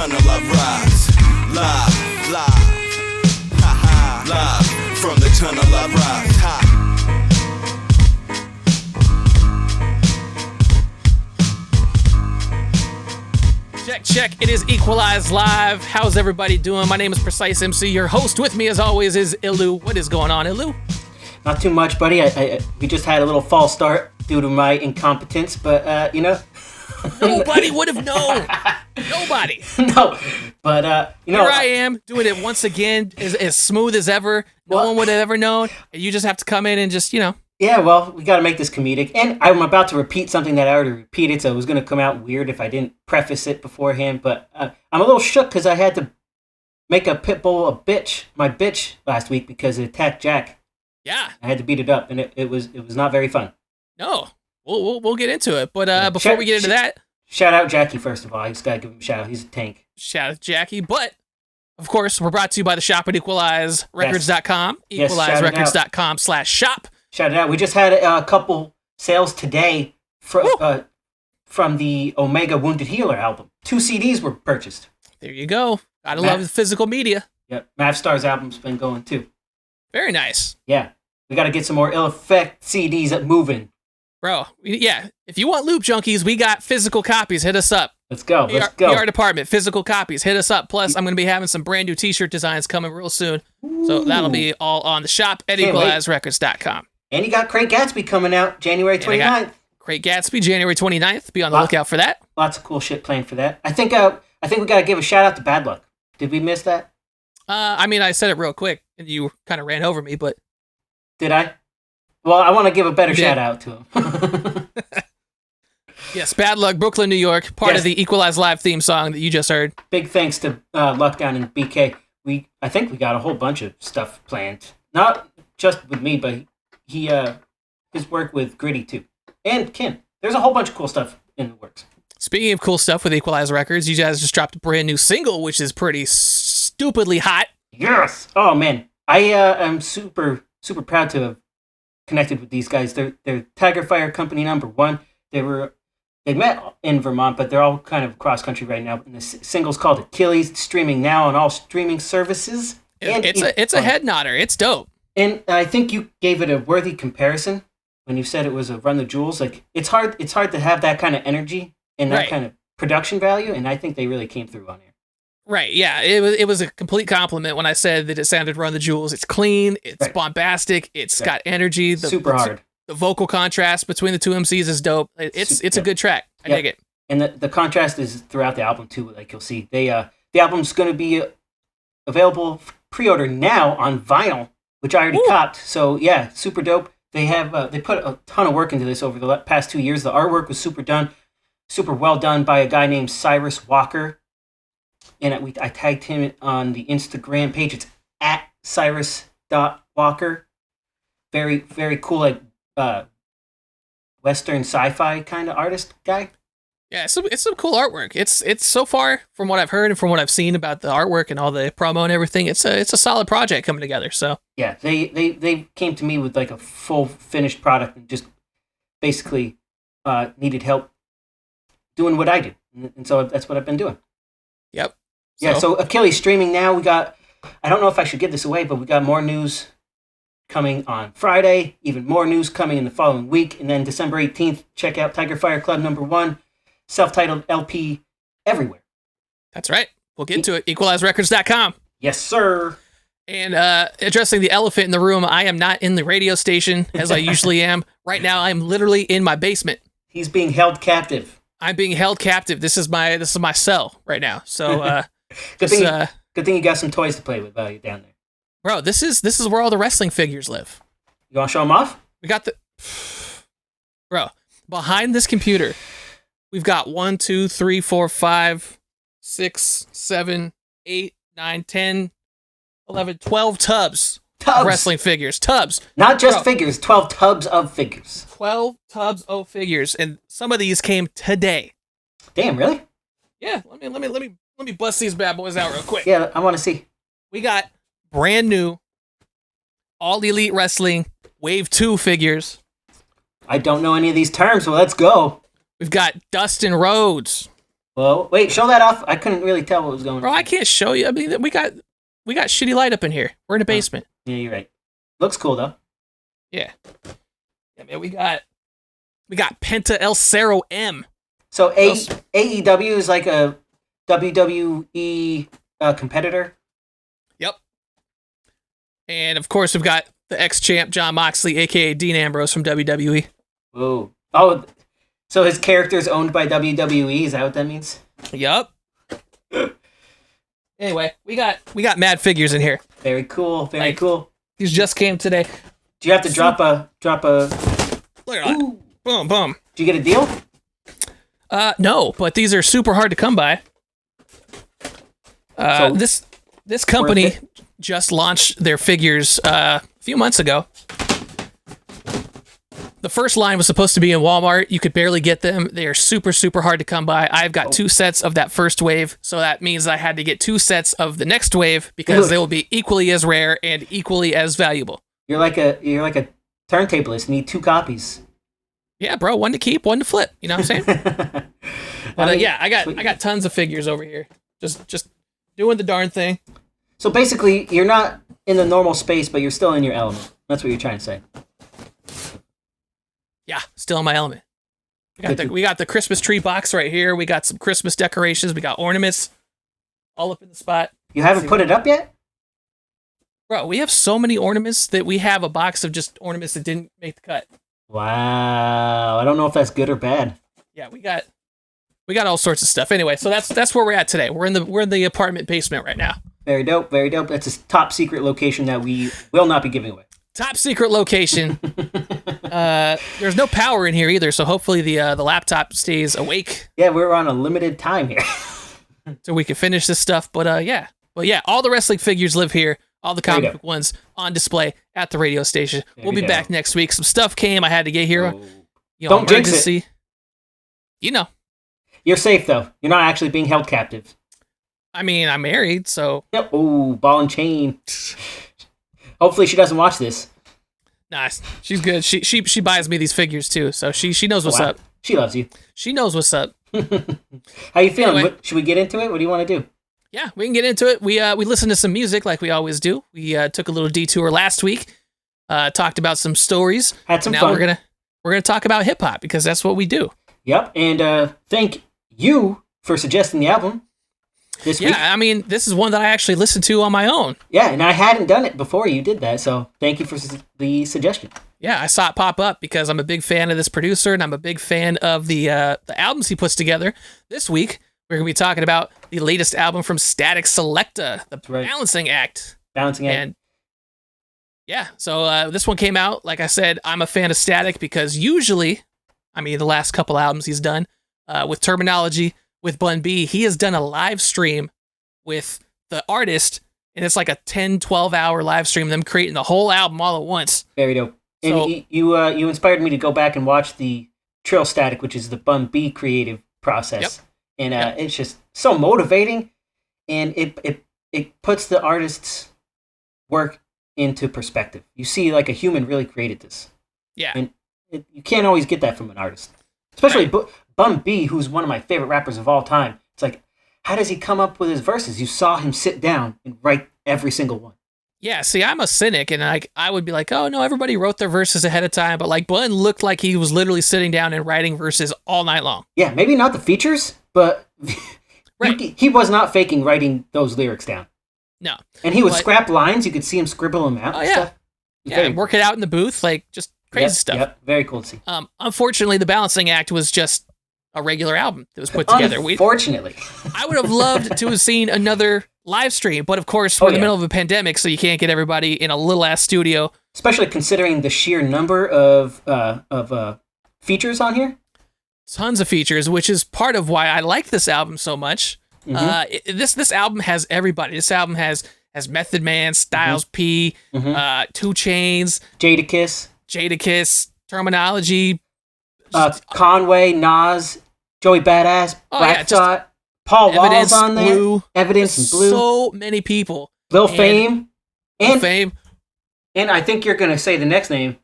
tunnel I rise. Live, live, ha ha, live from the tunnel I rise. Ha. Check, check. It is Equalize Live. How's everybody doing? My name is PreciseMC. Your host with me, as always, is ILLu. What is going on, ILLu? Not too much, buddy. We just had a little false start due to my incompetence, but, Nobody would have known. Nobody. No, but, Here I am, doing it once again, as smooth as ever. No one would have ever known. And you just have to come in and just, Yeah, well, we got to make this comedic. And I'm about to repeat something that I already repeated, so it was going to come out weird if I didn't preface it beforehand. But I'm a little shook because I had to make a pit bull my bitch last week because it attacked Jack. Yeah. I had to beat it up, and it was not very fun. No. We'll get into it. But before we get into that... Shout out Jackie, first of all. I just got to give him a shout out. He's a tank. Shout out Jackie. But, of course, we're brought to you by the shop at EqualizeRecords.com. Yes. EqualizeRecords.com/shop. Shout it out. We just had a couple sales today from the Omega Wounded Healer album. 2 CDs were purchased. There you go. Gotta love the physical media. Yep. Mavstar's album's been going too. Very nice. Yeah. We got to get some more Ill Effect CDs moving. Bro, yeah. If you want Loop Junkies, we got physical copies. Hit us up. Let's go. PR department, physical copies. Hit us up. Plus, I'm going to be having some brand new t-shirt designs coming real soon. Ooh. So that'll be all on the shop at EqualizeRecords.com. And you got Great Gatsby coming out January 29th. Great Gatsby, January 29th. Be on the lookout for that. Lots of cool shit planned for that. I think we got to give a shout out to Bad Luck. Did we miss that? I said it real quick, and you kind of ran over me, but... Did I? Well, I want to give a better shout out to him. Yes, Bad Luck, Brooklyn, New York, part of the Equalize Live theme song that you just heard. Big thanks to Luck down in BK. I think we got a whole bunch of stuff planned. Not just with me, but he his work with Gritty too. And Kim. There's a whole bunch of cool stuff in the works. Speaking of cool stuff with Equalize Records, you guys just dropped a brand new single, which is pretty stupidly hot. Yes! Oh, man. I am super, super proud to have connected with these guys. They're Tiger Fire Company #1. They met in Vermont, but they're all kind of cross country right now. And the single's called Achilles. It's streaming now on all streaming services. It's a head nodder. It's dope. And I think you gave it a worthy comparison when you said it was a Run the Jewels. Like it's hard to have that kind of energy and that kind of production value, and I think they really came through on here. Right, yeah. It was a complete compliment when I said that it sounded Run the Jewels. It's clean, it's bombastic, it's got energy. Super hard. The vocal contrast between the two MCs is dope. It's a good track. I dig it. And the contrast is throughout the album too. Like you'll see, the album's going to be available pre-order now on vinyl, which I already copped. So yeah, super dope. They have they put a ton of work into this over the past 2 years. The artwork was super well done by a guy named Cyrus Walker. And I tagged him on the Instagram page. It's at Cyrus.Walker. Very, very cool, like Western sci-fi kind of artist guy. Yeah, it's some cool artwork. It's so far, from what I've heard and from what I've seen about the artwork and all the promo and everything, it's a solid project coming together. So yeah, they came to me with like a full finished product and just basically needed help doing what I do, and so that's what I've been doing. Yep. Yeah, so Achilles streaming now. I don't know if I should give this away, but we got more news coming on Friday, even more news coming in the following week, and then December 18th, check out Tiger Fire Club #1, self-titled LP everywhere. That's right. We'll get to it. EqualizeRecords.com. Yes, sir. And addressing the elephant in the room, I am not in the radio station, as I usually am. Right now, I'm literally in my basement. He's being held captive. I'm being held captive. This is my cell right now. So good thing you got some toys to play with while you're down there. Bro, this is where all the wrestling figures live. You want to show them off? We got Bro, behind this computer, we've got 1, 2, 3, 4, 5, 6, 7, 8, 9, 10, 11, 12 tubs. Of wrestling figures. Tubs. Not just figures, 12 tubs of figures. 12 tubs of figures, and some of these came today. Damn, really? Yeah, let me bust these bad boys out real quick. Yeah, I want to see. We got brand new All Elite Wrestling Wave 2 figures. I don't know any of these terms, so let's go. We've got Dustin Rhodes. Well, wait, show that off. I couldn't really tell what was going on. Bro, I can't show you. I mean, we got shitty light up in here. We're in a basement. Yeah, you're right. Looks cool though. Yeah. Yeah, man, we got Penta El Cerro M. So AEW is like a WWE competitor. Yep. And of course, we've got the ex-champ Jon Moxley, aka Dean Ambrose from WWE. Whoa. Oh, so his character is owned by WWE. Is that what that means? Yup. Anyway, we got mad figures in here. Very cool. Very cool. These just came today. Do you have to drop a? Look at that. Boom, boom. Did you get a deal? No, but these are super hard to come by. So this company just launched their figures a few months ago. The first line was supposed to be in Walmart. You could barely get them. They are super, super hard to come by. I've got 2 sets of that first wave, so that means I had to get 2 sets of the next wave because they will be equally as rare and equally as valuable. You're like a turntablist. You need 2 copies. Yeah, bro. 1 to keep, 1 to flip. You know what I'm saying? But yeah, I got tons of figures over here. Just doing the darn thing. So basically, you're not in the normal space, but you're still in your element. That's what you're trying to say. Yeah, still in my element. We got the Christmas tree box right here. We got some Christmas decorations. We got ornaments all up in the spot. You haven't put it up yet? Bro, we have so many ornaments that we have a box of just ornaments that didn't make the cut. Wow. I don't know if that's good or bad. Yeah, we got all sorts of stuff. Anyway, so that's where we're at today. We're in the apartment basement right now. Very dope, very dope. That's a top secret location that we will not be giving away. Top secret location. There's no power in here either, so hopefully the laptop stays awake. Yeah, we're on a limited time here. So we can finish this stuff. But yeah, all the wrestling figures live here. All the comic book ones on display at the radio station. We'll be back next week. Some stuff came. I had to get here. Don't jinx it. You know. You're safe though. You're not actually being held captive. I mean, I'm married, so. Yep. Oh, ball and chain. Hopefully she doesn't watch this. Nice. She's good. She buys me these figures too, so she knows what's up. She loves you. She knows what's up. How you feeling? Anyway. Should we get into it? What do you want to do? Yeah, we can get into it. We listened to some music like we always do. We took a little detour last week. Talked about some stories. Had some now fun. We're gonna talk about hip hop because that's what we do. Yep. And thank you for suggesting the album this week. Yeah, I mean, this is one that I actually listened to on my own. Yeah, and I hadn't done it before you did that, so thank you for the suggestion. Yeah, I saw it pop up because I'm a big fan of this producer and I'm a big fan of the albums he puts together. This week, we're going to be talking about the latest album from Statik Selekta, the Balancing Act. Balancing Act. And yeah, so this one came out. Like I said, I'm a fan of Statik because usually, I mean, the last couple albums he's done with Terminology, with Bun B, he has done a live stream with the artist, and it's like a 10, 12-hour live stream of them creating the whole album all at once. Very dope. And So- you inspired me to go back and watch the Trill Static, which is the Bun B creative process. Yep. And Yep. it's just so motivating, and it puts the artist's work into perspective. You see, like, a human really created this. Yeah. And you can't always get that from an artist. Especially Bun B, who's one of my favorite rappers of all time. It's like, how does he come up with his verses? You saw him sit down and write every single one. Yeah, see, I'm a cynic, and I would be like, oh, no, everybody wrote their verses ahead of time, but like Bun looked like he was literally sitting down and writing verses all night long. Yeah, maybe not the features, but Right. he was not faking writing those lyrics down. No. And he would But- scrap lines. You could see him scribble them out. Oh, and yeah. stuff. Yeah, Very and work it out in the booth, like just crazy Yep, stuff. Yep, very cool to see. Unfortunately, the Balancing Act was just a regular album that was put together. Unfortunately. I would have loved to have seen another live stream, but of course, we're in the middle of a pandemic, so you can't get everybody in a little ass studio. Especially considering the sheer number of features on here. Tons of features, which is part of why I like this album so much. Mm-hmm. This album has everybody. This album has Method Man, Styles P, 2 Chainz, Jadakiss, Terminology, Conway, Nas, Joey Badass, Black Dot, Paul Evidence, Wall's on there. Blue. Evidence and Blue. So many people. Lil Fame. Lil Fame. And I think you're going to say the next name.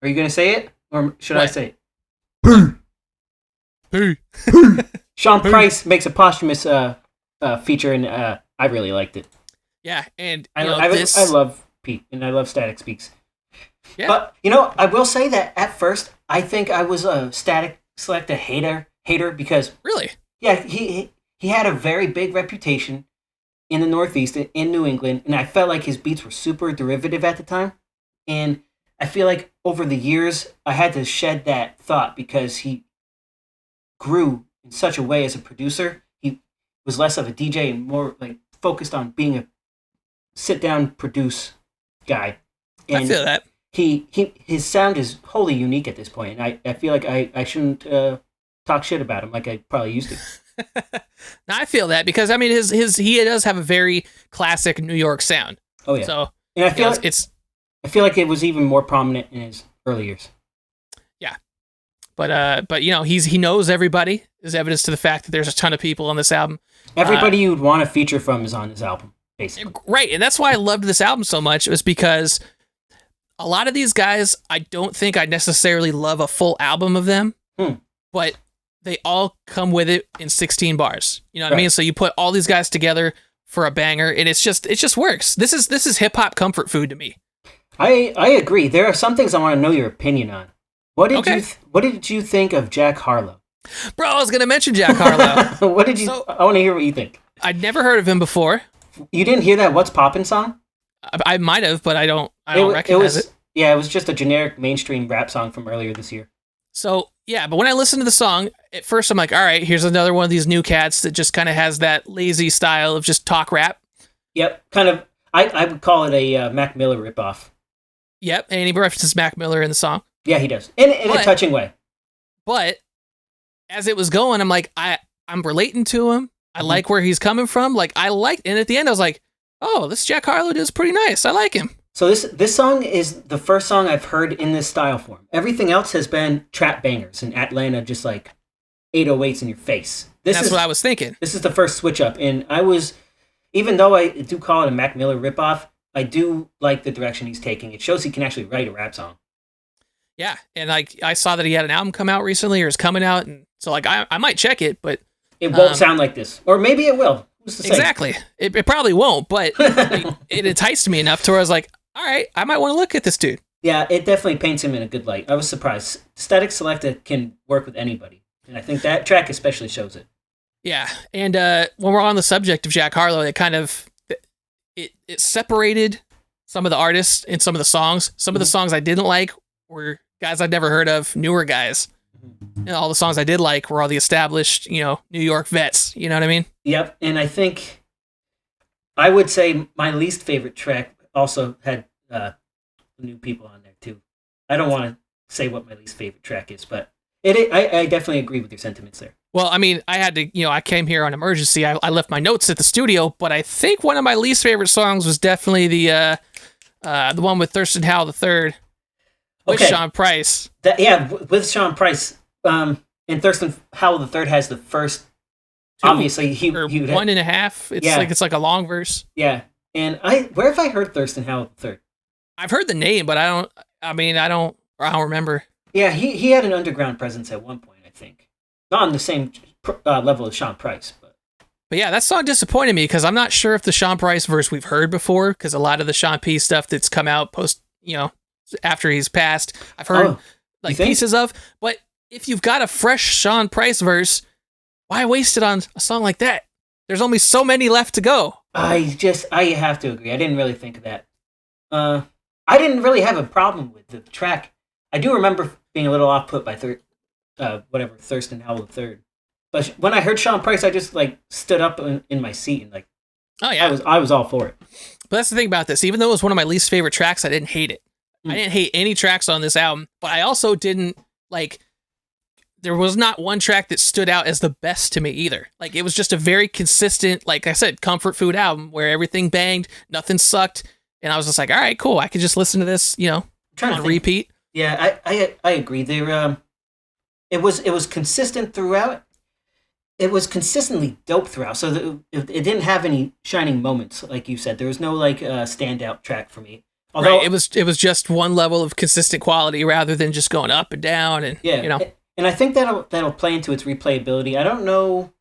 Are you going to say it? Or should I What? say it? Hey. Sean Price makes a posthumous feature, and I really liked it. Yeah, and I love Pete, and I love Static Speaks. Yeah. But I will say that at first I think I was a Static Selekta hater because really, yeah, he had a very big reputation in the Northeast, in New England, and I felt like his beats were super derivative at the time. And I feel like over the years, I had to shed that thought because he grew in such a way as a producer. He was less of a DJ and more like focused on being a sit-down, produce guy. And I feel that. His sound is wholly unique at this point, and I feel like I shouldn't talk shit about him like I probably used to. No, I feel that because I mean he does have a very classic New York sound. Oh yeah. So and I feel like it was even more prominent in his early years. Yeah. But he knows everybody. There's evidence to the fact that there's a ton of people on this album. Everybody you'd want to feature from is on this album, basically. Right, and that's why I loved this album so much. It was because a lot of these guys, I don't think I necessarily love a full album of them, but they all come with it in 16 bars. You know what I mean? So you put all these guys together for a banger, and it just works. This is hip hop comfort food to me. I agree. There are some things I want to know your opinion on. What did you think of Jack Harlow? Bro, I was gonna mention Jack Harlow. I want to hear what you think. I'd never heard of him before. You didn't hear that "What's Poppin" song? I might have, but I don't recognize it. Yeah, it was just a generic mainstream rap song from earlier this year. So, yeah, but when I listened to the song, at first I'm like, all right, here's another one of these new cats that just kind of has that lazy style of just talk rap. Yep, kind of, I would call it a Mac Miller ripoff. Yep, and he references Mac Miller in the song. Yeah, he does, in a touching way. But as it was going, I'm like, I'm relating to him. I like where he's coming from. Like, and at the end I was like, oh, this Jack Harlow is pretty nice. I like him. So this song is the first song I've heard in this style form. Everything else has been trap bangers in Atlanta, just like 808s in your face. That's what I was thinking. This is the first switch up, and even though I do call it a Mac Miller ripoff, I do like the direction he's taking. It shows he can actually write a rap song. Yeah, and I saw that he had an album come out recently, or is coming out, and so like I might check it, but it won't sound like this, or maybe it will. Who's to say? Exactly. It probably won't, but it enticed me enough to where I was like, all right, I might want to look at this dude. Yeah, it definitely paints him in a good light. I was surprised. Statik Selekta can work with anybody, and I think that track especially shows it. Yeah, and when we're on the subject of Jack Harlow, it kind of it separated some of the artists in some of the songs. Some of the songs I didn't like were guys I'd never heard of, newer guys. And all the songs I did like were all the established, New York vets. You know what I mean? Yep, and I think I would say my least favorite track also had new people on there too. I don't want to say what my least favorite track is, but I definitely agree with your sentiments there. Well, I mean, I had to, I came here on emergency. I left my notes at the studio, but I think one of my least favorite songs was definitely the one with Thurston Howell III with Sean Price. With Sean Price. And Thurston Howell III has the first. Obviously, he would have 1.5. It's like a long verse. Yeah, and where have I heard Thurston Howell III? I've heard the name, but I don't remember. Yeah, he had an underground presence at one point, I think. Not on the same level as Sean Price, but yeah, that song disappointed me because I'm not sure if the Sean Price verse we've heard before, because a lot of the Sean P stuff that's come out after he's passed, I've heard pieces of. But if you've got a fresh Sean Price verse, why waste it on a song like that? There's only so many left to go. I have to agree. I didn't really think of that. I didn't really have a problem with the track. I do remember being a little off put by Thurston Howell III. But when I heard Sean Price, I just stood up in my seat and oh yeah, I was all for it. But that's the thing about this. Even though it was one of my least favorite tracks, I didn't hate it. I didn't hate any tracks on this album, but I also didn't there was not one track that stood out as the best to me either. It was just a very consistent, like I said, comfort food album where everything banged, nothing sucked, and I was just like, all right, cool, I could just listen to this, on repeat. Yeah, I agree. It was consistent throughout. It was consistently dope throughout. So it didn't have any shining moments, like you said. There was no standout track for me. Although right, it was just one level of consistent quality rather than just going up and down and. And I think that'll play into its replayability. I don't know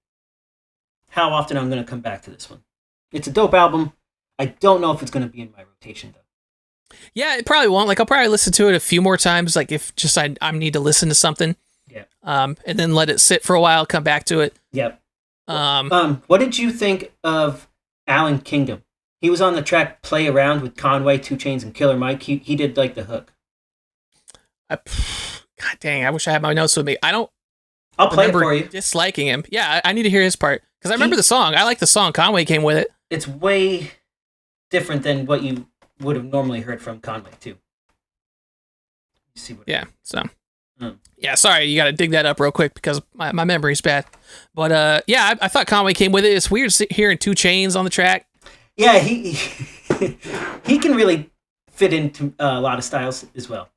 how often I'm going to come back to this one. It's a dope album. I don't know if it's going to be in my rotation, though. Yeah, it probably won't. Like, I'll probably listen to it a few more times, like if just I need to listen to something. Yeah. And then let it sit for a while, come back to it. Yep. What did you think of Alan Kingdom? He was on the track "Play Around" with Conway, 2 Chainz, and Killer Mike. He did like the hook. God dang! I wish I had my notes with me. I'll play it for you. Disliking him. Yeah, I need to hear his part because I remember the song. I like the song. Conway came with it. It's way different than what you would have normally heard from Conway too. See what? Yeah. So. Yeah, sorry, you got to dig that up real quick because my memory's bad. But yeah, I thought Conway came with it. It's weird hearing 2 Chainz on the track. Yeah, he can really fit into a lot of styles as well.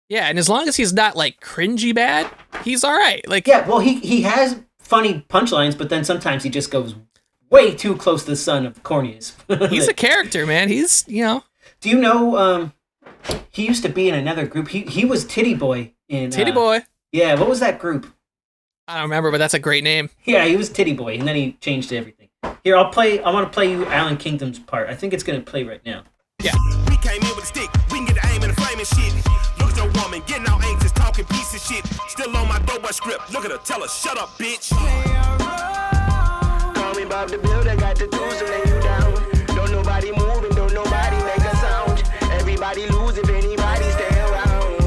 Yeah, and as long as he's not like cringy bad, he's all right. Like, yeah, well, he has funny punchlines, but then sometimes he just goes way too close to the sun of the corniest. He's a character, man. He's, you know. Do you know? He used to be in another group. He was Titty Boy in Titty Boy. Yeah, what was that group? I don't remember, but that's a great name. Yeah, he was Titty Boy, and then he changed everything. Here, I want to play you Alan Kingdom's part. I think it's gonna play right now. Yeah. We came in with a stick. We can get the aim and the flame and shit. Look at your woman, getting all anxious, talking piece of shit. Still on my dope script. Look at her, tell her, shut up, bitch. Call me Bob the Builder, got the tools to lay you down. Don't nobody move and don't nobody make a sound. Everybody lose if anybody stay around.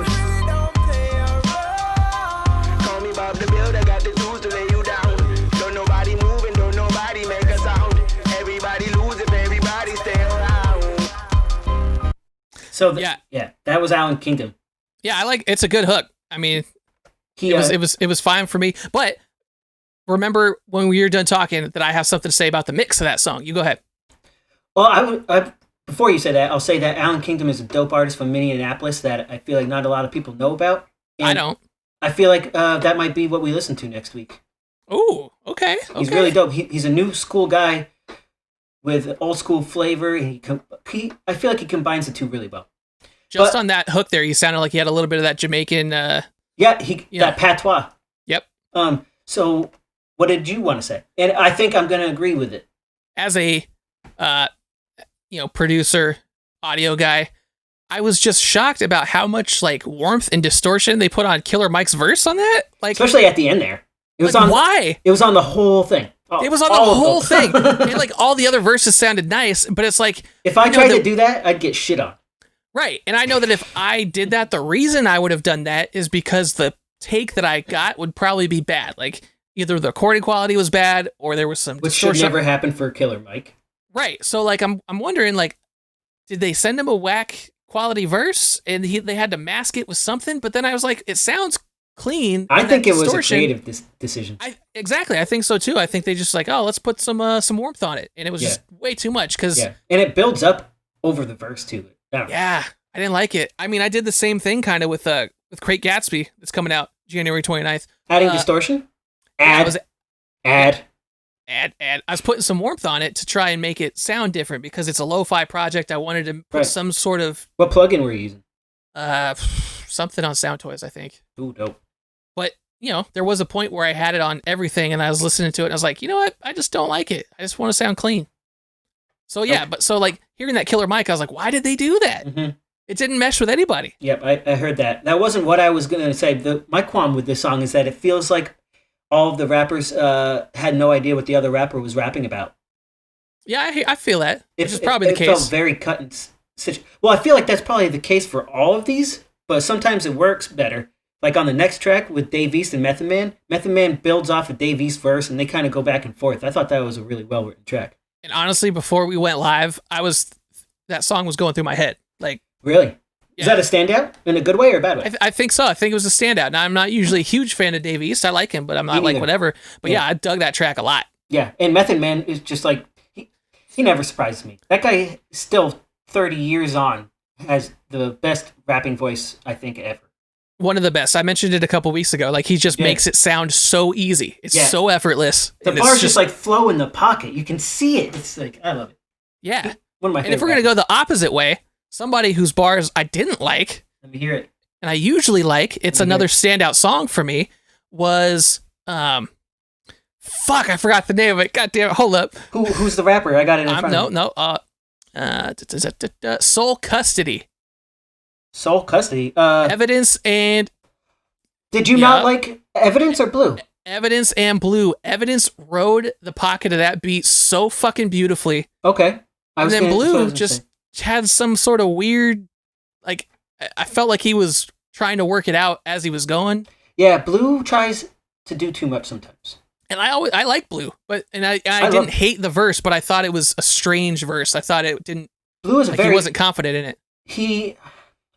Call me Bob the Builder, got the tools to lay you down. Don't nobody move and don't nobody make a sound. Everybody lose if everybody stay around. So that was Alan Kingdom. Yeah, I like. It's a good hook. I mean, it was fine for me. But remember when we were done talking that I have something to say about the mix of that song. You go ahead. Well, before you say that, I'll say that Alan Kingdom is a dope artist from Minneapolis that I feel like not a lot of people know about. And I don't. I feel like that might be what we listen to next week. Ooh, okay. He's really dope. He's a new school guy with old school flavor. I feel like he combines the two really well. Just on that hook there, you sounded like he had a little bit of that Jamaican. That patois. Yep. So, what did you want to say? And I think I'm going to agree with it. As a, producer, audio guy, I was just shocked about how much like warmth and distortion they put on Killer Mike's verse on that. Like, especially at the end there. It was like, why? It was on the whole thing. It was on the whole thing. And like all the other verses sounded nice, but it's like if I tried to do that, I'd get shit on. Right. And I know that if I did that, the reason I would have done that is because the take that I got would probably be bad. Like either the recording quality was bad or there was some which distortion. Should never happen for Killer Mike. Right. So like I'm wondering like did they send him a whack quality verse and they had to mask it with something? But then I was like, it sounds clean. I think it was a creative decision. Exactly. I think so too. I think they just like, oh, let's put some warmth on it. And it was just way too much because and it builds up over the verse too. Yeah, I didn't like it. I mean, I did the same thing kind of with Great Gatsby that's coming out January 29th. Adding distortion? Add. I was putting some warmth on it to try and make it sound different because it's a lo-fi project. I wanted to put some sort of... What plugin were you using? Something on Soundtoys, I think. Ooh, dope. But, there was a point where I had it on everything and I was listening to it and I was like, you know what? I just don't like it. I just want to sound clean. So yeah, but so like hearing that Killer Mike, I was like, why did they do that? Mm-hmm. It didn't mesh with anybody. Yep, I heard that. That wasn't what I was going to say. My qualm with this song is that it feels like all of the rappers had no idea what the other rapper was rapping about. Yeah, I feel that, which is probably the case. It felt very cut and stitch. Well, I feel like that's probably the case for all of these, but sometimes it works better. Like on the next track with Dave East and Method Man, Method Man builds off of Dave East's verse, and they kind of go back and forth. I thought that was a really well-written track. And honestly, before we went live, that song was going through my head. Like, really? Is that a standout in a good way or a bad way? I think so. I think it was a standout. Now, I'm not usually a huge fan of Dave East. I like him, but I'm not like whatever. But yeah, I dug that track a lot. Yeah, and Method Man is just like, he never surprises me. That guy, still 30 years on, has the best rapping voice, I think, ever. One of the best. I mentioned it a couple weeks ago. Like, he just makes it sound so easy. It's so effortless. The bars just like flow in the pocket. You can see it. It's like, I love it. Yeah. One of my favorite. And if we're going to go the opposite way, somebody whose bars I didn't like. Let me hear it. And I usually like, it's another standout song for me, was fuck, I forgot the name of it. God damn it, hold up. Who's the rapper? I got it in front of me. Soul Custody. Soul Custody. Evidence and Did you not like Evidence or Blue? Evidence and Blue. Evidence rode the pocket of that beat so fucking beautifully. Okay. And then Blue just had some sort of weird, like, I felt like he was trying to work it out as he was going. Yeah, Blue tries to do too much sometimes. And I like Blue, but I didn't hate the verse, but I thought it was a strange verse. I thought it didn't. Blue is he wasn't confident in it.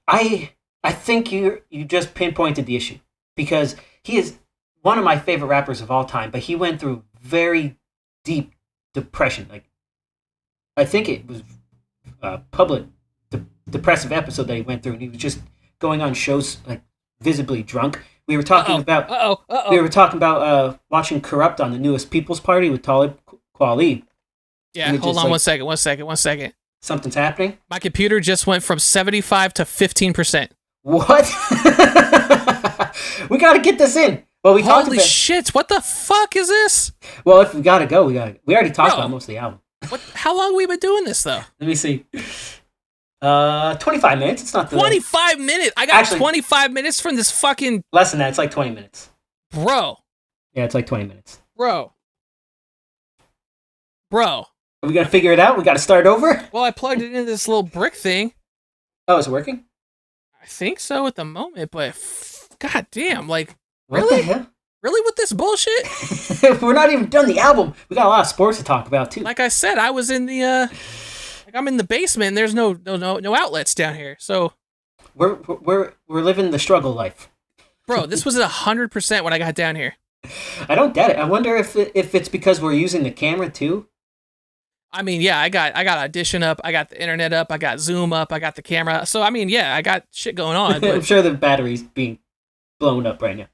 I think you just pinpointed the issue, because he is one of my favorite rappers of all time, but he went through very deep depression. Like, I think it was a public depressive episode that he went through, and he was just going on shows like visibly drunk. We were talking about watching Corrupt on the newest People's Party with Talib Kweli. Yeah, hold on, like, one second. Something's happening. My computer just went from 75 to 15%. What? We gotta get this in. Well, we talked Holy about. shit! What the fuck is this? Well, if we gotta go, we already talked about most of the album. How long have we been doing this though? Let me see. 25 minutes. It's not 25 minutes. I got 25 minutes from this fucking. Less than that. It's like 20 minutes. Bro. Yeah, it's like 20 minutes. Bro. Are we gonna figure it out? We gotta start over? Well, I plugged it into this little brick thing. Oh, is it working? I think so at the moment, but god damn, like, what really? The hell? Really with this bullshit? We're not even done the album. We got a lot of sports to talk about too. Like I said, I was in the I'm in the basement and there's no outlets down here. So we're living the struggle life. Bro, this was at 100% when I got down here. I don't get it. I wonder if it's because we're using the camera too. I mean, yeah, I got Audition up, I got the internet up, I got Zoom up, I got the camera. So I mean, yeah, I got shit going on. But... I'm sure the battery's being blown up right now.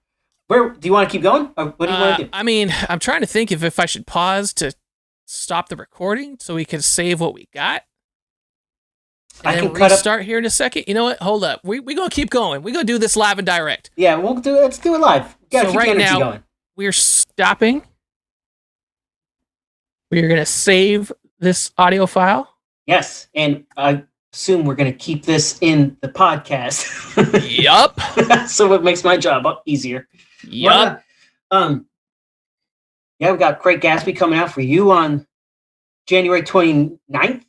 Where do you want to keep going? Or what do you want to do? I mean, I'm trying to think if I should pause to stop the recording so we can save what we got. And then restart here in a second. You know what? Hold up. We gonna keep going. We gonna do this live and direct. Yeah, let's do it live. Gotta so keep right the energy now, going. We're stopping. We're gonna save this audio file. Yes, and I assume we're gonna keep this in the podcast. Yup. So it makes my job easier. Yup. Yeah, we got Great Gatsby coming out for you on January 29th,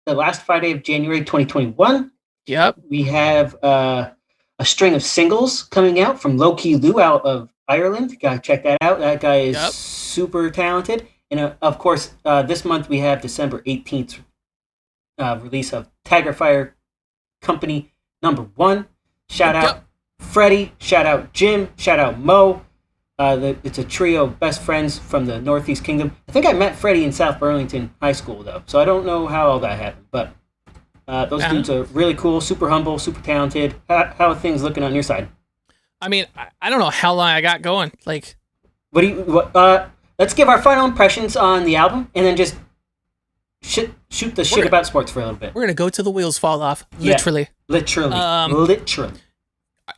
the last Friday of January 2021. Yep. We have a string of singles coming out from Low Key Lou out of Ireland. You gotta check that out. That guy is super talented. And of course, this month we have December 18th release of Tiger Fire Company #1. Shout out Freddie, shout out Jim, shout out Mo. It's a trio of best friends from the Northeast Kingdom. I think I met Freddie in South Burlington High School, though, so I don't know how all that happened. But those dudes are really cool, super humble, super talented. How are things looking on your side? I mean, I don't know how long I got going. Like, let's give our final impressions on the album, and then just shoot the shit about sports for a little bit. We're gonna go till the wheels fall off, literally. Yeah, literally.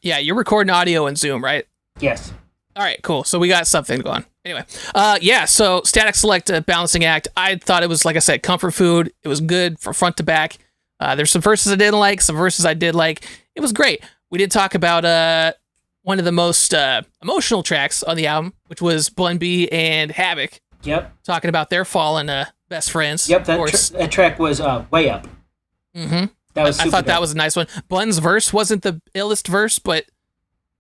Yeah, you're recording audio in Zoom, right? Yes. All right, cool. So we got something going. Anyway, so Statik Selekta Balancing Act. I thought it was, like I said, comfort food. It was good from front to back. There's some verses I didn't like, some verses I did like. It was great. We did talk about one of the most emotional tracks on the album, which was Bun B and Havoc. Yep. Talking about their fallen best friends. Yep, that track was Way Up. Mm-hmm. I thought that was a nice one. Bun's verse wasn't the illest verse, but,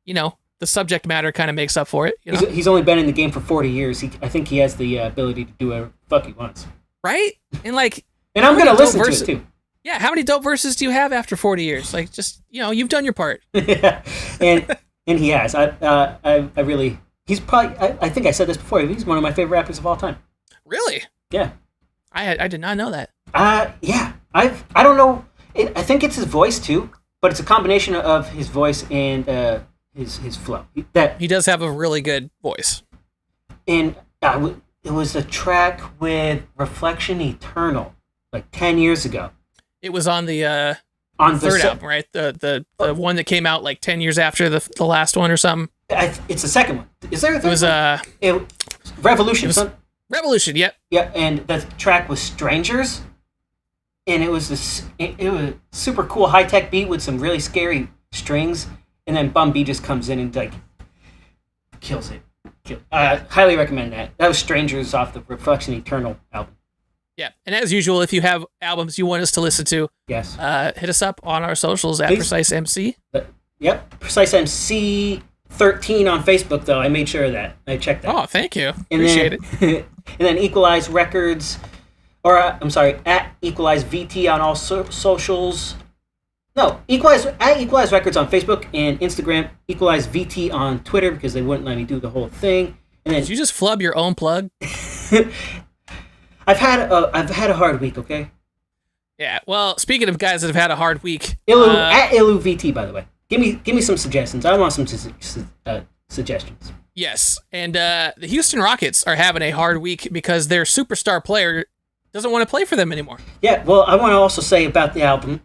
you know, the subject matter kind of makes up for it. You know? He's only been in the game for 40 years. I think he has the ability to do whatever the fuck he wants. Right? And and I'm going to listen to it, too. Yeah, how many dope verses do you have after 40 years? Like, just, you know, you've done your part. Yeah, and he has. I really... He's probably... I think I said this before. He's one of my favorite rappers of all time. Really? Yeah. I did not know that. Yeah. I don't know... I think it's his voice, too, but it's a combination of his voice and his flow. He does have a really good voice. And it was a track with Reflection Eternal, like 10 years ago. It was on the third album, right? The one that came out like 10 years after the last one or something. It's the second one. Is there a third It was Revolution. it was- Revolution. Yep. Yeah, and the track was Strangers, and it was it was a super cool high tech beat with some really scary strings, and then Bum B just comes in and like kills it. Highly recommend that. That was Strangers off the Reflection Eternal album. Yeah. And as usual, if you have albums you want us to listen to, Yes. hit us up on our socials at Please. PreciseMC. Yep. PreciseMC 13 on Facebook, though. I made sure of that. I checked that. Oh, thank you. And Appreciate then, and then Equalize Records, or I'm sorry, at Equalize VT on all socials. No, Equalize Records on Facebook and Instagram. Equalize VT on Twitter because they wouldn't let me do the whole thing. And then Did you just flub your own plug? I've had a hard week. Okay. Yeah. Well, speaking of guys that have had a hard week, At ILLu VT, by the way. Give me some suggestions. I want some suggestions. yes. And the Houston Rockets are having a hard week because their superstar player doesn't want to play for them anymore. Yeah. Well, I want to also say about the album.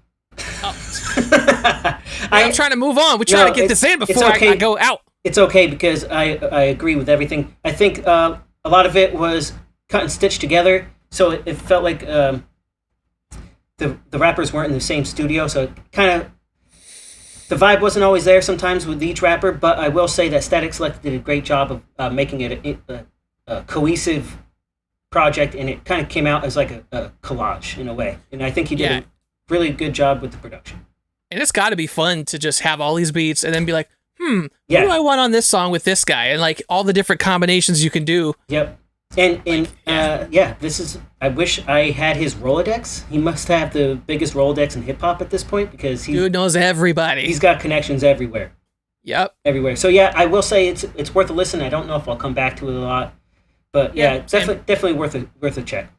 I'm trying to move on. We try to get this in before I go out. It's okay because I agree with everything. I think a lot of it was cut and stitched together, so it felt like the rappers weren't in the same studio, so it kind of the vibe wasn't always there sometimes with each rapper. But I will say that Statik Selekta did a great job of making it a cohesive project, and it kind of came out as like a collage in a way. And I think he did a really good job with the production. And it's got to be fun to just have all these beats and then be like, who do I want on this song with this guy? And like all the different combinations you can do. Yep. And this is. I wish I had his Rolodex. He must have the biggest Rolodex in hip hop at this point because Dude knows everybody. He's got connections everywhere. Yep. Everywhere. So yeah, I will say it's worth a listen. I don't know if I'll come back to it a lot, but yeah, it's definitely worth a check.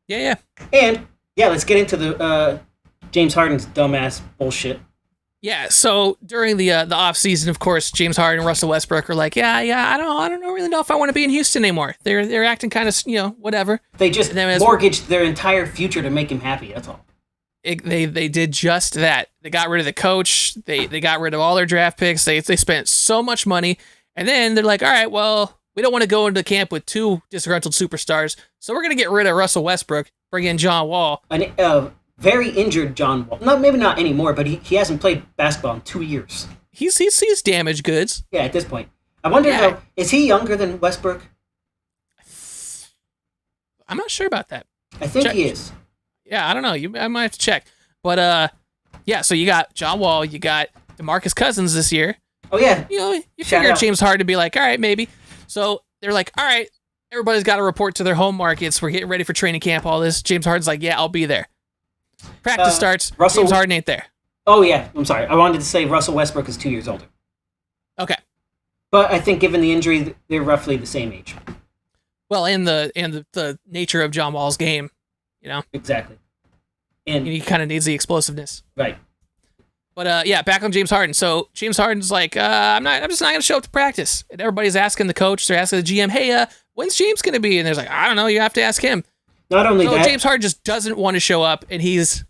Yeah. And yeah, let's get into the James Harden's dumbass bullshit. Yeah, so during the off season, of course, James Harden and Russell Westbrook are like, I don't really know if I want to be in Houston anymore. They're acting kind of, whatever. They just mortgaged their entire future to make him happy. That's all. They did just that. They got rid of the coach. They got rid of all their draft picks. They spent so much money, and then they're like, all right, well, we don't want to go into camp with two disgruntled superstars, so we're gonna get rid of Russell Westbrook, bring in John Wall. Very injured John Wall. No, maybe not anymore, but he hasn't played basketball in 2 years. He's damaged goods. Yeah, at this point. I wonder is he younger than Westbrook? I'm not sure about that. I think he is. Yeah, I don't know. I might have to check. But so you got John Wall, you got DeMarcus Cousins this year. Oh yeah. You figure James Harden to be like, all right, maybe. So they're like, all right, everybody's got to report to their home markets. We're getting ready for training camp, all this. James Harden's like, yeah, I'll be there. Practice starts. James Harden ain't there. Oh yeah, I'm sorry. I wanted to say Russell Westbrook is 2 years older. Okay. But I think given the injury, they're roughly the same age. Well, and the nature of John Wall's game, Exactly. And he kind of needs the explosiveness. Right. But back on James Harden. So James Harden's like, I'm just not gonna show up to practice. And everybody's asking the coach, they're asking the GM, hey, when's James gonna be? And they're like, I don't know. You have to ask him. Not only that, James Harden just doesn't want to show up, and he's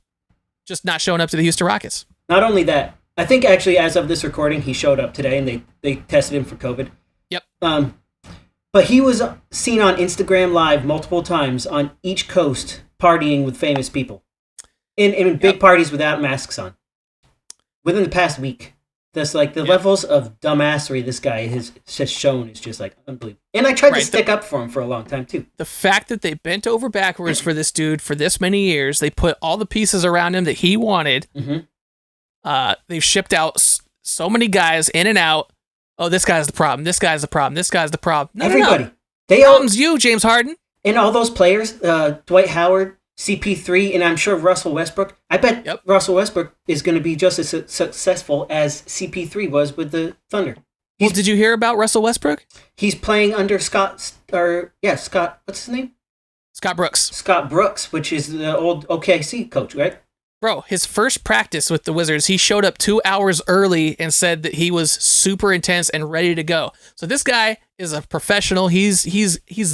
just not showing up to the Houston Rockets. Not only that, I think actually as of this recording, he showed up today, and they tested him for COVID. Yep. But he was seen on Instagram Live multiple times on each coast partying with famous people, in big parties without masks on. Within the past week, that's like the levels of dumbassery this guy has shown is just like unbelievable. And I tried to stick up for him for a long time too. The fact that they bent over backwards for this dude for this many years, they put all the pieces around him that he wanted. Mm-hmm. They've shipped out so many guys in and out. Oh, this guy's the problem. This guy's the problem. This guy's the problem. No, everybody. No. They all problem's you, James Harden. And all those players, Dwight Howard, CP3, and I'm sure Russell Westbrook. I bet Russell Westbrook is going to be just as successful as CP3 was with the Thunder. Well, did you hear about Russell Westbrook? He's playing under Scott. What's his name? Scott Brooks. Scott Brooks, which is the old OKC coach, right? Bro, his first practice with the Wizards, he showed up 2 hours early and said that he was super intense and ready to go. So this guy is a professional. He's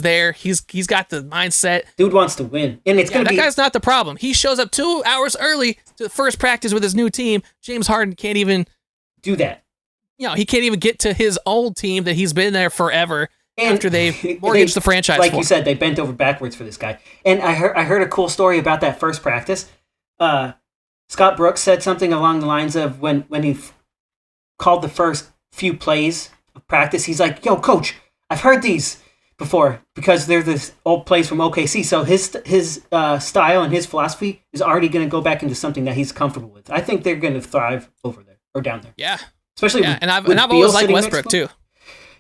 there. He's got the mindset. Dude wants to win, and it's gonna be. That guy's not the problem. He shows up 2 hours early to the first practice with his new team. James Harden can't even do that. he can't even get to his old team that he's been there forever And after they mortgaged the franchise. Like for you said, they bent over backwards for this guy. And I heard a cool story about that first practice. Scott Brooks said something along the lines of when he called the first few plays of practice, he's like, "Yo, coach, I've heard these before because they're the old plays from OKC." So his style and his philosophy is already going to go back into something that he's comfortable with. I think they're going to thrive over there or down there. Yeah, especially yeah. with And I've Beal always liked sitting Westbrook next to him. too.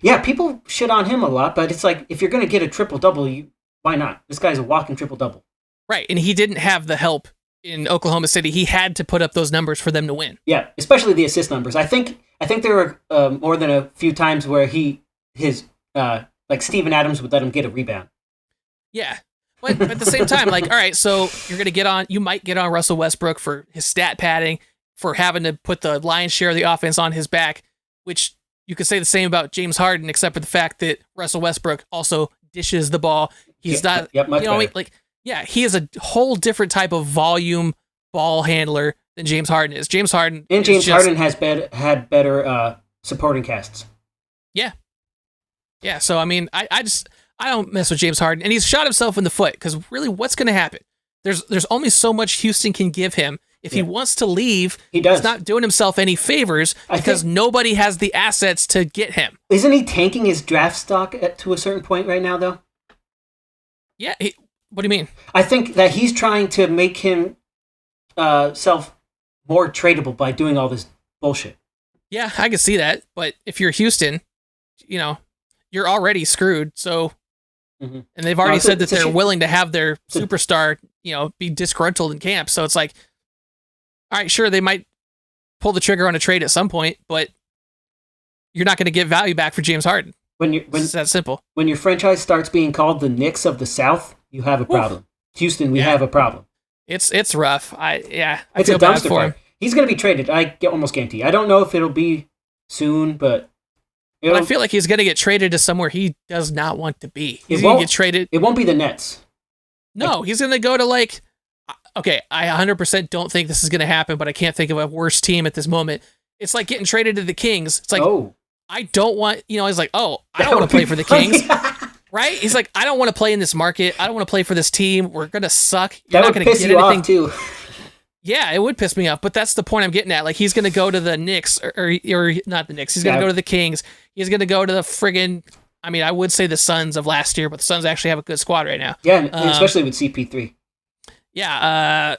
Yeah, people shit on him a lot, but it's like if you're going to get a triple double, why not? This guy's a walking triple double. Right, and he didn't have the help in Oklahoma City. He had to put up those numbers for them to win. Yeah, especially the assist numbers. I think there were more than a few times where his like Steven Adams would let him get a rebound. Yeah, but at the same time, like, all right, so you might get on Russell Westbrook for his stat padding, for having to put the lion's share of the offense on his back, which you could say the same about James Harden, except for the fact that Russell Westbrook also dishes the ball. He's not, much better. like, yeah, he is a whole different type of volume ball handler than James Harden is. Harden has had better supporting casts. Yeah. Yeah, so I mean, I don't mess with James Harden, and he's shot himself in the foot because really, what's going to happen? There's only so much Houston can give him. If he wants to leave, he's not doing himself any favors because nobody has the assets to get him. Isn't he tanking his draft stock to a certain point right now, though? Yeah. What do you mean? I think that he's trying to make him self more tradable by doing all this bullshit. Yeah, I can see that. But if you're Houston, you're already screwed. So, and they've already said that they're willing to have their superstar, be disgruntled in camp. So it's like, all right, sure, they might pull the trigger on a trade at some point, but you're not going to get value back for James Harden. It's that simple. When your franchise starts being called the Knicks of the South, you have a problem. Houston, we have a problem. It's rough. I it's feel a bad dumpster for him. fire. He's going to be traded. I almost guarantee. I don't know if it'll be soon, but I feel like he's going to get traded to somewhere he does not want to be. He's going to get traded. It won't be the Nets. No, he's going to go to okay, I 100% don't think this is going to happen, but I can't think of a worse team at this moment. It's like getting traded to the Kings. It's like, I don't want, he's like, I don't want to play for the Kings. Right? He's like, I don't want to play in this market. I don't want to play for this team. We're going to suck. You're not going to get anything. Off too. Yeah, it would piss me off, but that's the point I'm getting at. Like, he's going to go to the Knicks, or not the Knicks. He's going to go to the Kings. He's going to go to the friggin', I would say the Suns of last year, but the Suns actually have a good squad right now. Yeah, especially with CP3. Yeah,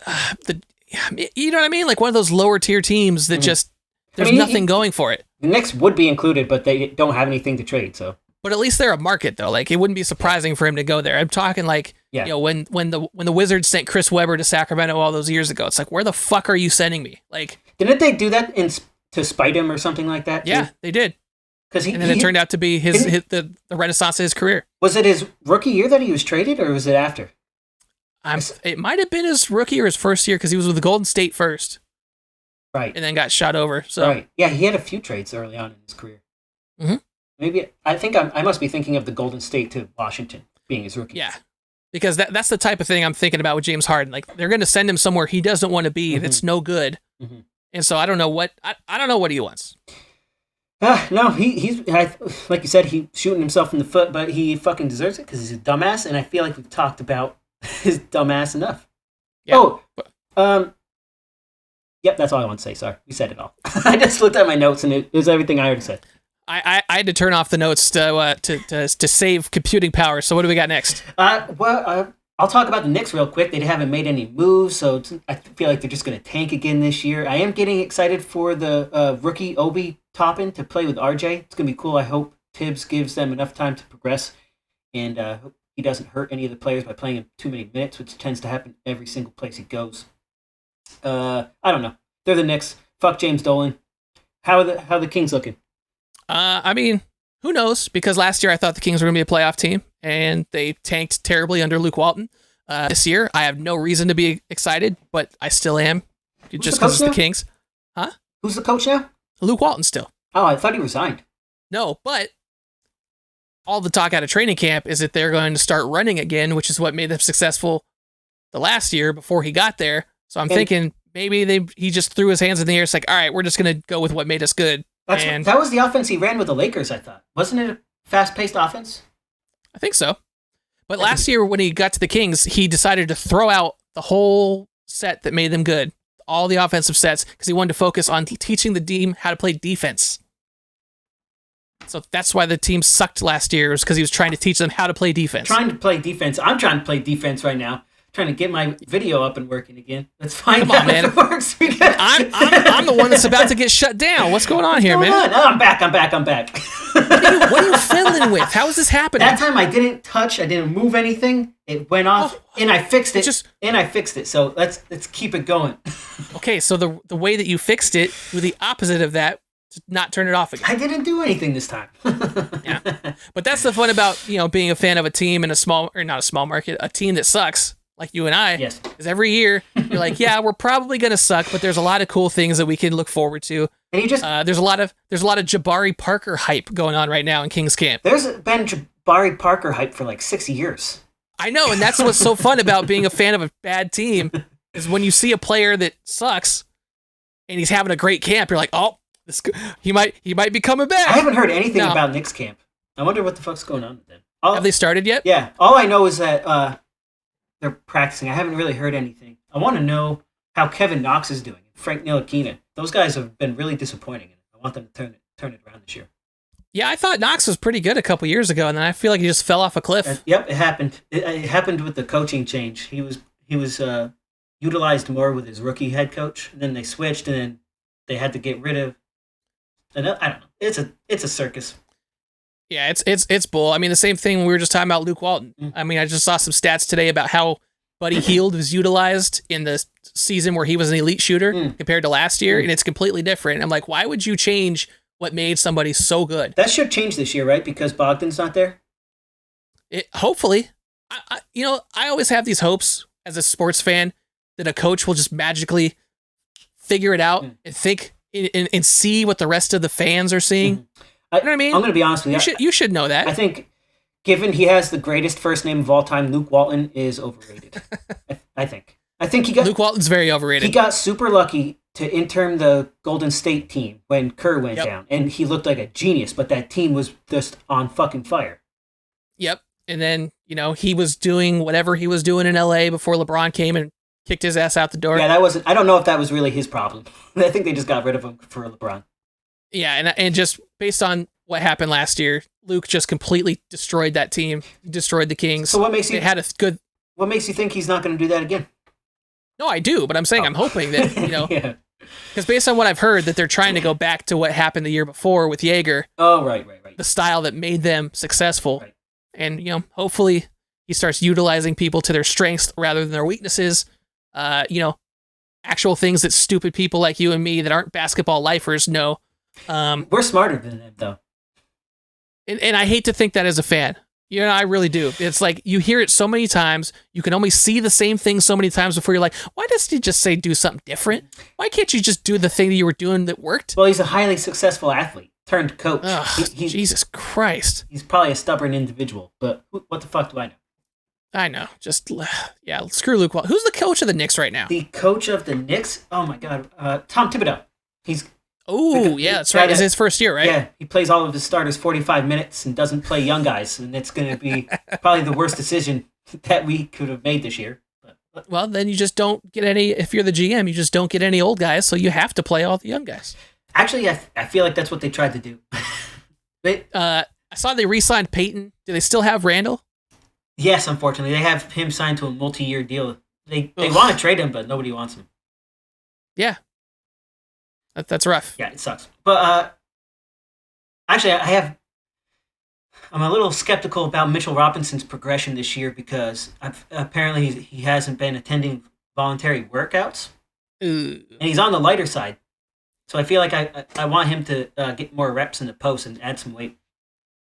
you know what I mean? Like one of those lower tier teams that just, there's nothing going for it. The Knicks would be included, but they don't have anything to trade, so. But at least they're a market, though. Like, it wouldn't be surprising for him to go there. I'm talking like, when the Wizards sent Chris Webber to Sacramento all those years ago, it's like, where the fuck are you sending me? Like, didn't they do that to spite him or something like that? Yeah, they did. And then it turned out to be the renaissance of his career. Was it his rookie year that he was traded, or was it after? It might have been his rookie or his first year because he was with the Golden State first. Right. And then got shot over. So. Right. Yeah, he had a few trades early on in his career. Mm-hmm. Maybe I think I must be thinking of the Golden State to Washington being his rookie. Yeah, because that's the type of thing I'm thinking about with James Harden. Like they're going to send him somewhere he doesn't want to be. That's no good. Mm-hmm. And so I don't know what I don't know what he wants. No, he's like you said, he's shooting himself in the foot, but he fucking deserves it because he's a dumbass, and I feel like we've talked about his dumbass enough. Yeah. Yep, that's all I want to say. Sorry, we said it all. I just looked at my notes, and it was everything I already said. I had to turn off the notes to save computing power. So what do we got next? I'll talk about the Knicks real quick. They haven't made any moves, so I feel like they're just going to tank again this year. I am getting excited for the rookie Obi Toppin to play with RJ. It's going to be cool. I hope Tibbs gives them enough time to progress, and hope he doesn't hurt any of the players by playing him too many minutes, which tends to happen every single place he goes. I don't know. They're the Knicks. Fuck James Dolan. How are the Kings looking? Who knows? Because last year I thought the Kings were going to be a playoff team, and they tanked terribly under Luke Walton. This year, I have no reason to be excited, but I still am, just because it's the Kings. Huh? Who's the coach now? Luke Walton still. Oh, I thought he resigned. No, but all the talk out of training camp is that they're going to start running again, which is what made them successful the last year before he got there. So I'm thinking maybe he just threw his hands in the air. It's like, all right, we're just going to go with what made us good. That was the offense he ran with the Lakers, I thought. Wasn't it a fast-paced offense? I think so. But last year when he got to the Kings, he decided to throw out the whole set that made them good, all the offensive sets, because he wanted to focus on teaching the team how to play defense. So that's why the team sucked last year, was because he was trying to teach them how to play defense. Trying to play defense. I'm trying to play defense right now. Trying to get my video up and working again. Let's find out if it works. I'm the one that's about to get shut down. What's going on here, man? Oh, I'm back. What are you fiddling with? How is this happening? That time I didn't move anything. It went off, and I fixed it. So let's keep it going. Okay, so the way that you fixed it, with the opposite of that, to not turn it off again. I didn't do anything this time. Yeah, but that's the fun about being a fan of a team in not a small market, a team that sucks. Like you and I, yes. Because every year you're like, yeah, we're probably gonna suck, but there's a lot of cool things that we can look forward to. And there's a lot of Jabari Parker hype going on right now in Kings Camp. There's been Jabari Parker hype for like 6 years. I know, and that's what's so fun about being a fan of a bad team is when you see a player that sucks and he's having a great camp, you're like, oh, he might be coming back. I haven't heard anything about Knicks camp. I wonder what the fuck's going on with them. Have they started yet? Yeah. All I know is that they're practicing. I haven't really heard anything. I want to know how Kevin Knox is doing. Frank Ntilikina. Those guys have been really disappointing. I want them to turn it around this year. Yeah, I thought Knox was pretty good a couple years ago, and then I feel like he just fell off a cliff. Yep, it happened. It happened with the coaching change. He was utilized more with his rookie head coach, and then they switched, and then they had to get rid of. And I don't know. It's a circus. Yeah, it's bull. I mean, the same thing we were just talking about Luke Walton. I mean, I just saw some stats today about how Buddy Hield was utilized in the season where he was an elite shooter compared to last year, and it's completely different. I'm like, why would you change what made somebody so good? That should change this year, right? Because Bogdan's not there? Hopefully. I always have these hopes as a sports fan that a coach will just magically figure it out and think and see what the rest of the fans are seeing. You know what I mean? I'm going to be honest with you. You should know that. I think, given he has the greatest first name of all time, Luke Walton is overrated. I think Luke Walton's very overrated. He got super lucky to intern the Golden State team when Kerr went down, and he looked like a genius. But that team was just on fucking fire. Yep. And then he was doing whatever he was doing in LA before LeBron came and kicked his ass out the door. Yeah, I don't know if that was really his problem. I think they just got rid of him for LeBron. Yeah, and just based on what happened last year, Luke just completely destroyed that team, destroyed the Kings. So what makes you What makes you think he's not going to do that again? No, I do, but I'm saying I'm hoping that because based on what I've heard, that they're trying to go back to what happened the year before with Jaeger. Oh, right. The style that made them successful, right. And hopefully he starts utilizing people to their strengths rather than their weaknesses. Actual things that stupid people like you and me that aren't basketball lifers know. We're smarter than them, though. And I hate to think that as a fan. I really do. It's like you hear it so many times. You can only see the same thing so many times before you're like, why doesn't he just say do something different? Why can't you just do the thing that you were doing that worked? Well, he's a highly successful athlete turned coach. Jesus Christ. He's probably a stubborn individual, but what the fuck do I know? I know. Just, screw Luke Walton. Who's the coach of the Knicks right now? The coach of the Knicks? Oh, my God. Tom Thibodeau. That's right. It's his first year, right? Yeah, he plays all of his starters 45 minutes and doesn't play young guys, and it's going to be probably the worst decision that we could have made this year. Well, then you just don't get any, if you're the GM, you just don't get any old guys, so you have to play all the young guys. Actually, I feel like that's what they tried to do. I saw they re-signed Peyton. Do they still have Randall? Yes, unfortunately. They have him signed to a multi-year deal. They want to trade him, but nobody wants him. Yeah. That's rough. Yeah, it sucks. But actually, I'm a little skeptical about Mitchell Robinson's progression this year because apparently he hasn't been attending voluntary workouts. Ooh. And he's on the lighter side. So I feel like I want him to get more reps in the post and add some weight.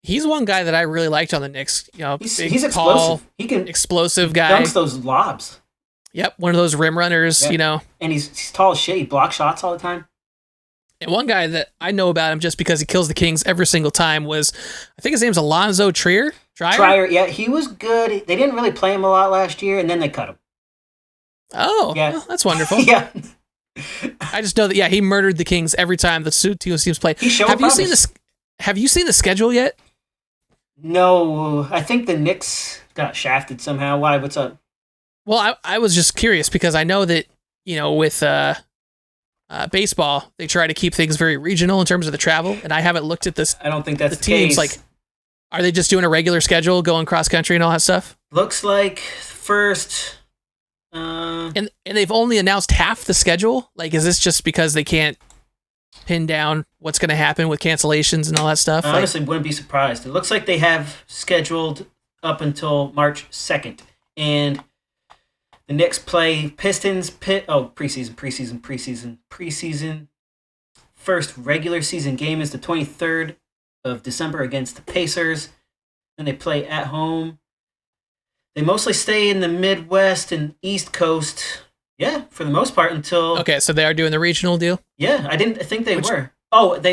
He's one guy that I really liked on the Knicks. He's explosive. He can explosive guy. Dunks those lobs. Yep, one of those rim runners. And he's tall as shit. He blocks shots all the time. And one guy that I know about him just because he kills the Kings every single time was, I think his name's Alonzo Trier. Yeah, he was good. They didn't really play him a lot last year, and then they cut him. Oh, yeah, well, that's wonderful. Yeah. I just know that he murdered the Kings every time the two teams play. He showed Have you promise. seen this? Have you seen the schedule yet? No, I think the Knicks got shafted somehow. Why? What's up? Well, I was just curious because I know that with baseball they try to keep things very regional in terms of the travel, and I haven't looked at this. I don't think that's the teams. case. Like, are they just doing a regular schedule, going cross country and all that stuff? Looks like first. And they've only announced half the schedule. Like, is this just because they can't pin down what's going to happen with cancellations and all that stuff? I honestly wouldn't be surprised. It looks like they have scheduled up until March 2nd. And the Knicks play Pistons. Preseason. First regular season game is the 23rd of December against the Pacers. Then they play at home. They mostly stay in the Midwest and East Coast. Yeah, for the most part until... Okay, so they are doing the regional deal? Yeah, I didn't think they were.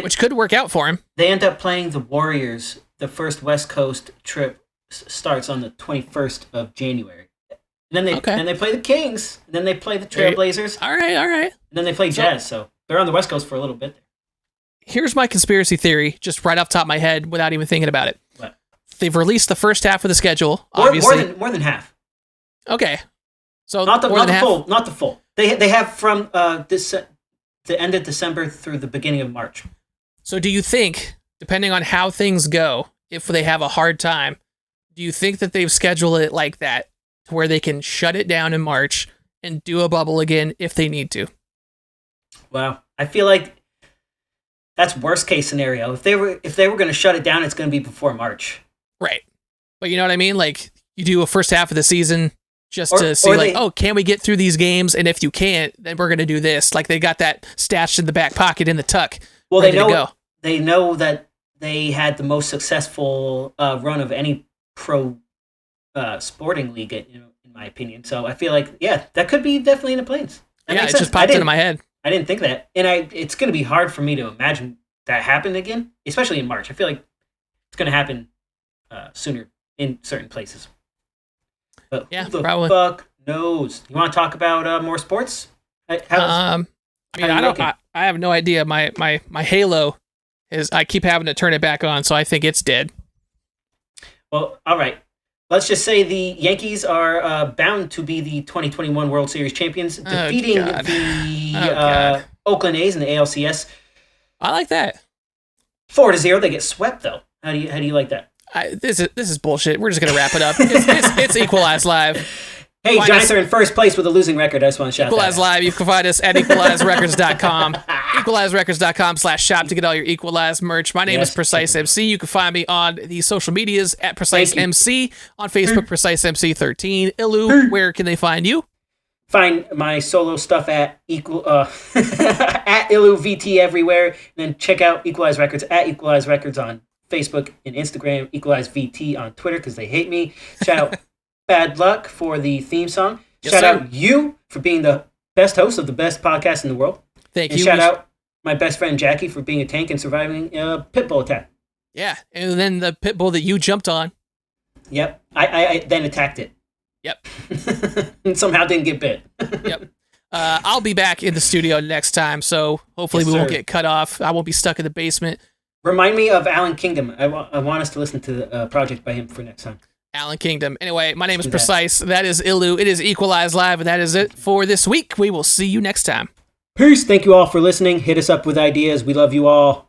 Which could work out for him. They end up playing the Warriors. The first West Coast trip starts on the 21st of January. And then they play the Kings. And then they play the Trailblazers. All right. And then they play Jazz. So they're on the West Coast for a little bit. Here's my conspiracy theory, just right off the top of my head without even thinking about it. What? They've released the first half of the schedule, obviously. More than half. Okay. So not the full. Not the full. They have from the end of December through the beginning of March. So do you think, depending on how things go, if they have a hard time, do you think that they've scheduled it like that to where they can shut it down in March and do a bubble again if they need to? Wow. I feel like that's worst case scenario. If they were going to shut it down, it's going to be before March. Right. But you know what I mean? Like, you do a first half of the season just to see, can we get through these games? And if you can't, then we're going to do this. Like, they got that stashed in the back pocket in the tuck. Well, ready to go. They know that they had the most successful run of any pro sporting league, in my opinion. So I feel like, that could be definitely in the plans. It just popped into my head. I didn't think that. And it's going to be hard for me to imagine that happen again, especially in March. I feel like it's going to happen sooner in certain places. But who the fuck knows? You want to talk about more sports? I have no idea. My Halo is, I keep having to turn it back on, so I think it's dead. Well, all right. Let's just say the Yankees are bound to be the 2021 World Series champions, defeating the Oakland A's in the ALCS. I like that. 4-0. They get swept though. How do you like that? This is bullshit. We're just gonna wrap it up. It's Equalize Live. Hey, Giants are in first place with a losing record. I just want to shout Equalize that Live. You can find us at equalizerecords.com. equalizerecords.com/shop to get all your Equalize merch. My name is PreciseMC. You can find me on the social medias at PreciseMC, on Facebook, PreciseMC13. ILLu, where can they find you? Find my solo stuff at at ILLu VT everywhere. And then check out Equalize Records at Equalize Records on Facebook and Instagram. Equalize VT on Twitter because they hate me. Shout out Bad Luck for the theme song. Shout out you for being the best host of the best podcast in the world. Thank you. And shout out my best friend Jackie for being a tank and surviving a pit bull attack. Yeah, and then the pit bull that you jumped on. Yep. I then attacked it. Yep. And somehow didn't get bit. Yep. I'll be back in the studio next time, so hopefully we won't get cut off. I won't be stuck in the basement. Remind me of Alan Kingdom. I want us to listen to the project by him for next time. Alan Kingdom. Anyway, my name is Precise. That is ILLu. It is Equalize Live, and that is it for this week. We will see you next time. Peace. Thank you all for listening. Hit us up with ideas. We love you all.